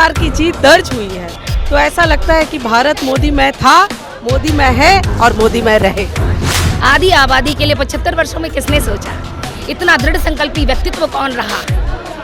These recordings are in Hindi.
प्रकार की जीत दर्ज हुई है तो ऐसा लगता है कि भारत मोदी में था, मोदी में है और मोदी में रहे। आधी आबादी के लिए 75 वर्षों में किसने सोचा? इतना दृढ़ संकल्पी व्यक्तित्व कौन रहा?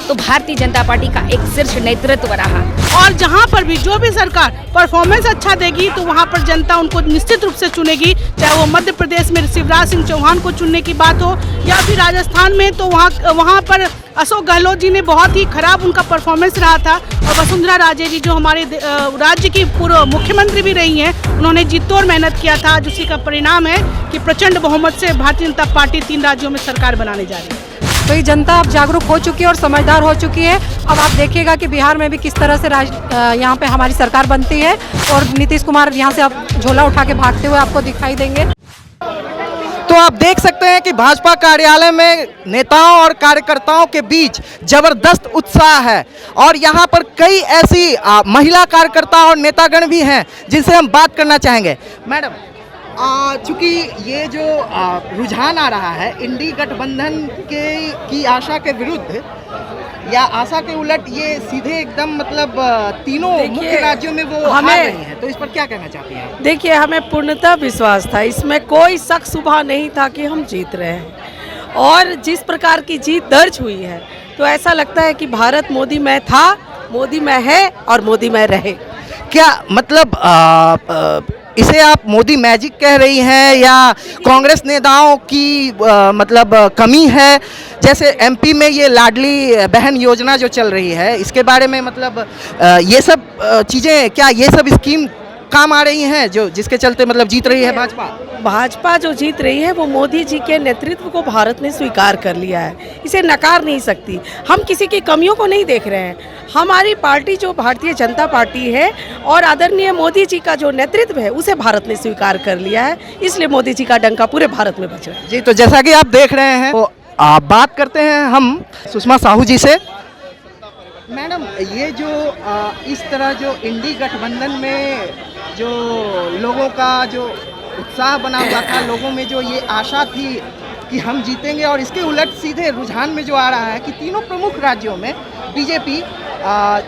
तो भारतीय जनता पार्टी का एक शीर्ष नेतृत्व रहा। और जहाँ पर भी जो भी सरकार परफॉर्मेंस अच्छा देगी तो वहाँ पर जनता उनको निश्चित रूप से चुनेगी, चाहे वो मध्य प्रदेश में शिवराज सिंह चौहान को चुनने की बात हो या फिर राजस्थान में, तो वहाँ पर अशोक गहलोत जी ने बहुत ही खराब उनका परफॉर्मेंस रहा था। और वसुंधरा राजे जी जो हमारे राज्य की पूर्व मुख्यमंत्री भी रही हैं, उन्होंने जी तोड़ मेहनत किया था, जिसका का परिणाम है कि प्रचंड बहुमत से भारतीय जनता पार्टी 3 राज्यों में सरकार बनाने जा रही है। तो ये जनता अब जागरूक हो चुकी है और समझदार हो चुकी है। अब आप देखिएगा कि बिहार में भी किस तरह से यहाँ पे हमारी सरकार बनती है और नीतीश कुमार यहाँ से अब झोला उठा के भागते हुए आपको दिखाई देंगे। तो आप देख सकते हैं कि भाजपा कार्यालय में नेताओं और कार्यकर्ताओं के बीच जबरदस्त उत्साह है और यहाँ पर कई ऐसी महिला कार्यकर्ता और नेतागण भी हैं जिनसे हम बात करना चाहेंगे। मैडम, चूंकि ये जो रुझान आ रहा है इंडी गठबंधन की आशा के विरुद्ध या आशा के उलट, ये सीधे एकदम मतलब तीनों मुख्य राज्यों में वो हार रही हैं, तो इस पर क्या कहना चाहती हैं? देखिए, हमें पूर्णतः विश्वास था, इसमें कोई शक शुबा नहीं था कि हम जीत रहे हैं। और जिस प्रकार की जीत दर्ज हुई है तो ऐसा लगता है कि भारत मोदी में था, मोदी में है और मोदी में रहे। क्या मतलब इसे आप मोदी मैजिक कह रही हैं या कांग्रेस नेताओं की मतलब कमी है? जैसे एमपी में ये लाडली बहन योजना जो चल रही है, इसके बारे में मतलब ये सब चीज़ें, क्या ये सब स्कीम काम आ रही हैं जो जिसके चलते मतलब जीत रही है भाजपा? भाजपा जो जीत रही है वो मोदी जी के नेतृत्व को भारत ने स्वीकार कर लिया है, इसे नकार नहीं सकती। हम किसी की कमियों को नहीं देख रहे हैं। हमारी पार्टी जो भारतीय जनता पार्टी है और आदरणीय मोदी जी का जो नेतृत्व है उसे भारत ने स्वीकार कर लिया है, इसलिए मोदी जी का डंका पूरे भारत में बज रहा है। जी, तो जैसा कि आप देख रहे हैं, तो बात करते हैं हम सुषमा साहू जी से। मैडम, ये जो इस तरह जो इंडी गठबंधन में जो लोगों का जो उत्साह बना हुआ था, लोगों में जो ये आशा थी कि हम जीतेंगे, और इसके उलट सीधे रुझान में जो आ रहा है कि तीनों प्रमुख राज्यों में बीजेपी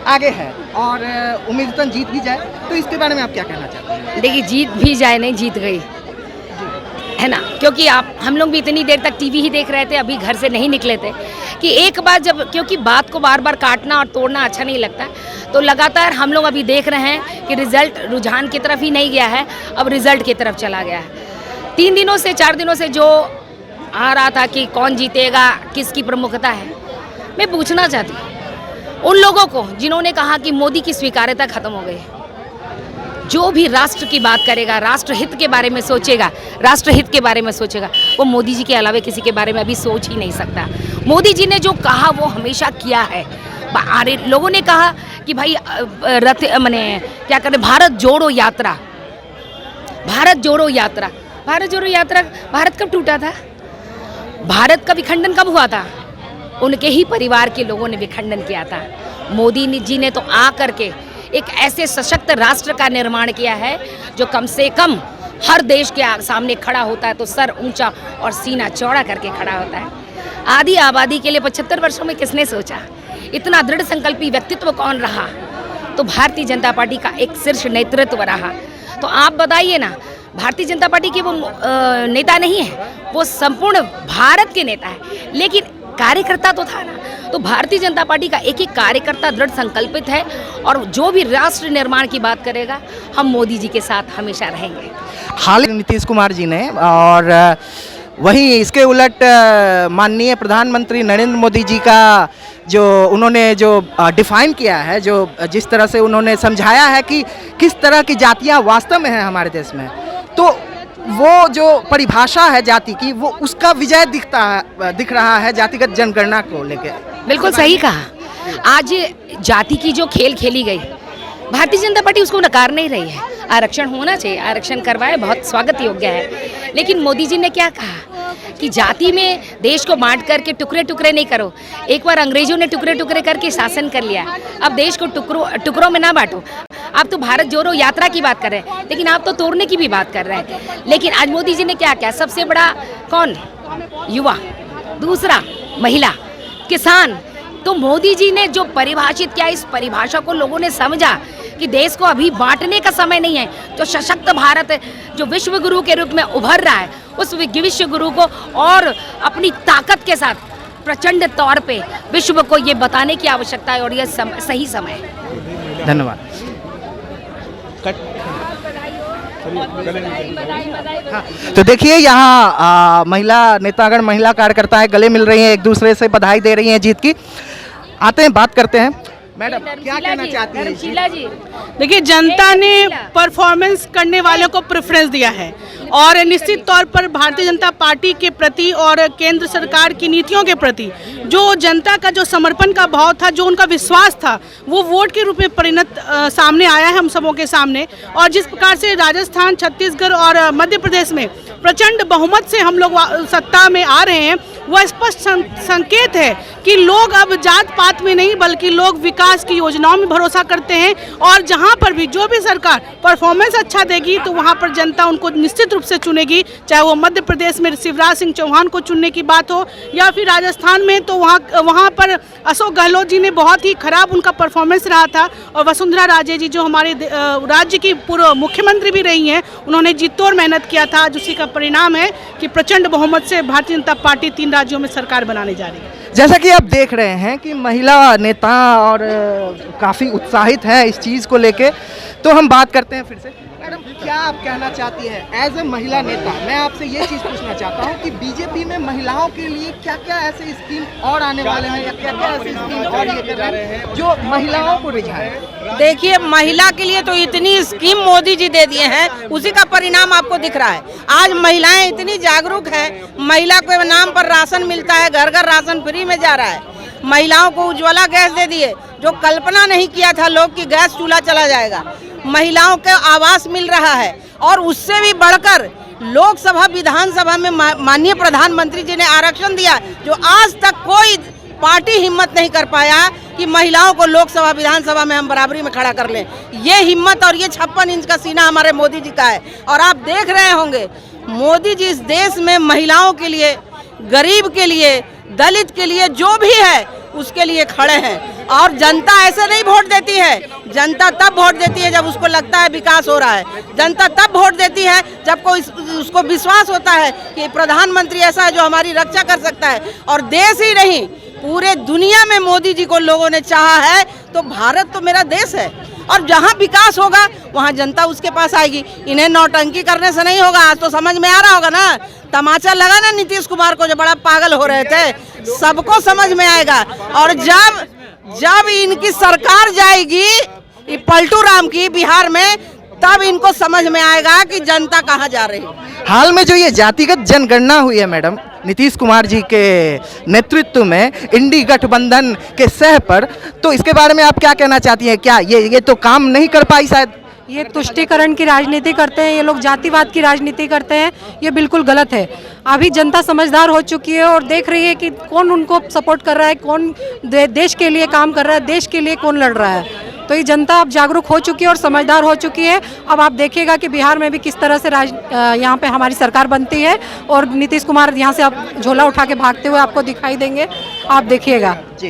आगे है और उम्मीदतन जीत भी जाए, तो इसके बारे में आप क्या कहना चाहते हैं? देखिए, जीत भी जाए, नहीं जीत गई है ना, क्योंकि हम लोग भी इतनी देर तक टीवी ही देख रहे थे, अभी घर से नहीं निकले थे कि एक बार जब, क्योंकि बात को बार बार काटना और तोड़ना अच्छा नहीं लगता, तो लगातार हम लोग अभी देख रहे हैं कि रिजल्ट रुझान की तरफ ही नहीं गया है, अब रिजल्ट की तरफ चला गया है। 3 दिनों से 4 दिनों से जो आ रहा था कि कौन जीतेगा, किसकी प्रमुखता है, मैं पूछना चाहती हूँ उन लोगों को जिन्होंने कहा कि मोदी की स्वीकार्यता खत्म हो गई। जो भी राष्ट्र की बात करेगा, राष्ट्र हित के बारे में सोचेगा, राष्ट्र हित के बारे में सोचेगा, वो मोदी जी के अलावा किसी के बारे में अभी सोच ही नहीं सकता। मोदी जी ने जो कहा वो हमेशा किया है। अरे लोगों ने कहा कि भाई रथ मने क्या करें, भारत जोड़ो यात्रा, भारत जोड़ो यात्रा, भारत जोड़ो यात्रा। भारत कब टूटा था? भारत का विखंडन कब हुआ था? उनके ही परिवार के लोगों ने विखंडन किया था। मोदी जी ने तो आ करके एक ऐसे सशक्त राष्ट्र का निर्माण किया है जो कम से कम हर देश के सामने खड़ा होता है तो सर ऊंचा और सीना चौड़ा करके खड़ा होता है। आधी आबादी के लिए 75 वर्षों में किसने सोचा? इतना दृढ़ संकल्पी व्यक्तित्व कौन रहा? तो भारतीय जनता पार्टी का एक शीर्ष नेतृत्व रहा। तो आप बताइए ना, भारतीय जनता पार्टी के वो नेता नहीं है, वो संपूर्ण भारत के नेता है, लेकिन कार्यकर्ता तो था ना। तो भारतीय जनता पार्टी का एक एक कार्यकर्ता दृढ़ संकल्पित है और जो भी राष्ट्र निर्माण की बात करेगा, हम मोदी जी के साथ हमेशा रहेंगे। हाल ही नीतीश कुमार जी ने, और वहीं इसके उलट माननीय प्रधानमंत्री नरेंद्र मोदी जी का जो उन्होंने जो डिफाइन किया है, जो जिस तरह से उन्होंने समझाया है कि किस तरह की जातियां वास्तव में हैं हमारे देश में, तो वो जो परिभाषा है जाति की, वो उसका विजय दिख रहा है जातिगत जनगणना को लेकर। बिल्कुल सही कहा। आज जाति की जो खेल खेली गई, भारतीय जनता पार्टी उसको नकार नहीं रही है। आरक्षण होना चाहिए, आरक्षण करवाए, बहुत स्वागत योग्य है। लेकिन मोदी जी ने क्या कहा कि जाति में देश को बांट करके टुकड़े टुकड़े नहीं करो। एक बार अंग्रेजों ने टुकड़े टुकड़े करके शासन कर लिया, अब देश को टुकड़ों में ना बांटो। आप तो भारत जोड़ो यात्रा की बात कर रहे हैं, लेकिन आप तो तोड़ने की भी बात कर रहे हैं। लेकिन आज मोदी जी ने क्या किया? सबसे बड़ा कौन? युवा, दूसरा महिला, किसान, तो मोदी जी ने जो परिभाषित किया, इस परिभाषा को लोगों ने समझा कि देश को अभी बांटने का समय नहीं है। जो सशक्त भारत जो विश्व गुरु के रूप में उभर रहा है, उस विश्व गुरु को और अपनी ताकत के साथ प्रचंड तौर पे विश्व को ये बताने की आवश्यकता है और ये सही समय है। धन्यवाद। हाँ, तो देखिए यहाँ महिला नेतागण, महिला कार्यकर्ताएं गले मिल रही हैं, एक दूसरे से बधाई दे रही हैं जीत की। आते हैं, बात करते हैं। मैडम क्या कहना चाहती हैं? शीला जी, देखिए, जनता ने परफॉर्मेंस करने वालों को प्रेफरेंस दिया है और निश्चित तौर पर भारतीय जनता पार्टी के प्रति और केंद्र सरकार की नीतियों के प्रति जो जनता का जो समर्पण का भाव था, जो उनका विश्वास था, वो वोट के रूप में परिणत सामने आया है हम सबों के सामने। और जिस प्रकार से राजस्थान, छत्तीसगढ़ और मध्य प्रदेश में प्रचंड बहुमत से हम लोग सत्ता में आ रहे हैं, वह स्पष्ट संकेत है कि लोग अब जात पात में नहीं बल्कि लोग विकास की योजनाओं में भरोसा करते हैं। और जहां पर भी जो भी सरकार परफॉर्मेंस अच्छा देगी तो वहां पर जनता उनको निश्चित रूप से चुनेगी, चाहे वो मध्य प्रदेश में शिवराज सिंह चौहान को चुनने की बात हो या फिर राजस्थान में तो वहाँ पर अशोक गहलोत जी ने बहुत ही खराब उनका परफॉर्मेंस रहा था। और वसुंधरा राजे जी जो हमारे राज्य की पूर्व मुख्यमंत्री भी रही हैं, उन्होंने जी तोड़ मेहनत किया था, जिसका का परिणाम है कि प्रचंड बहुमत से भारतीय जनता पार्टी 3 राज्यों में सरकार बनाने जा रही है। जैसा कि आप देख रहे हैं कि महिला नेता और काफ़ी उत्साहित है इस चीज़ को लेके, तो हम बात करते हैं फिर से। मैडम क्या आप कहना चाहती हैं एज ए महिला नेता? मैं आपसे ये चीज़ पूछना चाहता हूँ कि बीजेपी में महिलाओं के लिए क्या क्या ऐसे स्कीम और आने वाले हैं या क्या क्या ऐसे स्कीम और ये कर रहे हैं जो महिलाओं को रिझाए? देखिए, महिला के लिए तो इतनी स्कीम मोदी जी दे दिए हैं, उसी का परिणाम आपको दिख रहा है। आज महिलाएं इतनी जागरूक हैं, महिला के नाम पर राशन मिलता है, घर घर राशन फ्री में जा रहा है। महिलाओं को उज्ज्वला गैस दे दिए, जो कल्पना नहीं किया था लोग कि गैस चूल्हा चला जाएगा। महिलाओं को आवास मिल रहा है और उससे भी बढ़कर लोकसभा विधानसभा में माननीय प्रधानमंत्री जी ने आरक्षण दिया, जो आज तक कोई पार्टी हिम्मत नहीं कर पाया कि महिलाओं को लोकसभा विधानसभा में हम बराबरी में खड़ा कर लें। ये हिम्मत और ये 56 इंच का सीना हमारे मोदी जी का है। और आप देख रहे होंगे मोदी जी इस देश में महिलाओं के लिए, गरीब के लिए, दलित के लिए जो भी है उसके लिए खड़े हैं। और जनता ऐसे नहीं वोट देती है, जनता तब वोट देती है जब उसको लगता है विकास हो रहा है। जनता तब वोट देती है जब कोई उसको विश्वास होता है कि प्रधानमंत्री ऐसा है जो हमारी रक्षा कर सकता है। और देश ही नहीं, पूरे दुनिया में मोदी जी को लोगों ने चाहा है, तो भारत तो मेरा देश है और जहाँ विकास होगा वहाँ जनता उसके पास आएगी। इन्हें नौटंकी करने से नहीं होगा। आज तो समझ में आ रहा होगा ना, तमाचा लगा ना नीतीश कुमार को, जो बड़ा पागल हो रहे थे, सबको समझ में आएगा। और जब इनकी सरकार जाएगी पलटू राम की बिहार में, तब इनको समझ में आएगा कि जनता कहाँ जा रही है। हाल में जो ये जातिगत जनगणना हुई है मैडम, नीतीश कुमार जी के नेतृत्व में इंडी गठबंधन के सह पर, तो इसके बारे में आप क्या कहना चाहती हैं? क्या ये तो काम नहीं कर पाई शायद? ये तुष्टीकरण की राजनीति करते हैं, ये लोग जातिवाद की राजनीति करते हैं, ये बिल्कुल गलत है। अभी जनता समझदार हो चुकी है और देख रही है कि कौन उनको सपोर्ट कर रहा है, कौन देश के लिए काम कर रहा है, देश के लिए कौन लड़ रहा है। तो ये जनता अब जागरूक हो चुकी है और समझदार हो चुकी है। अब आप देखिएगा कि बिहार में भी किस तरह से यहाँ पे हमारी सरकार बनती है और नीतीश कुमार यहाँ से आप झोला उठा के भागते हुए आपको दिखाई देंगे, आप देखिएगा जी।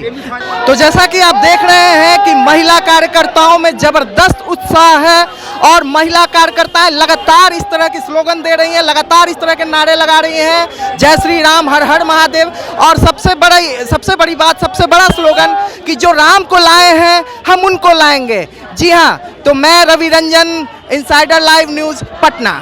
तो जैसा कि आप देख रहे हैं कि महिला कार्यकर्ताओं में जबरदस्त उत्साह है और महिला कार्यकर्ताएं लगातार इस तरह की स्लोगन दे रही हैं, लगातार इस तरह के नारे लगा रही हैं, जय श्री राम, हर हर महादेव। और सबसे बड़ी बात, सबसे बड़ा स्लोगन कि जो राम को लाए हैं हम उनको लाएंगे। जी हाँ, तो मैं Ravi Ranjan, insider live news, Patna.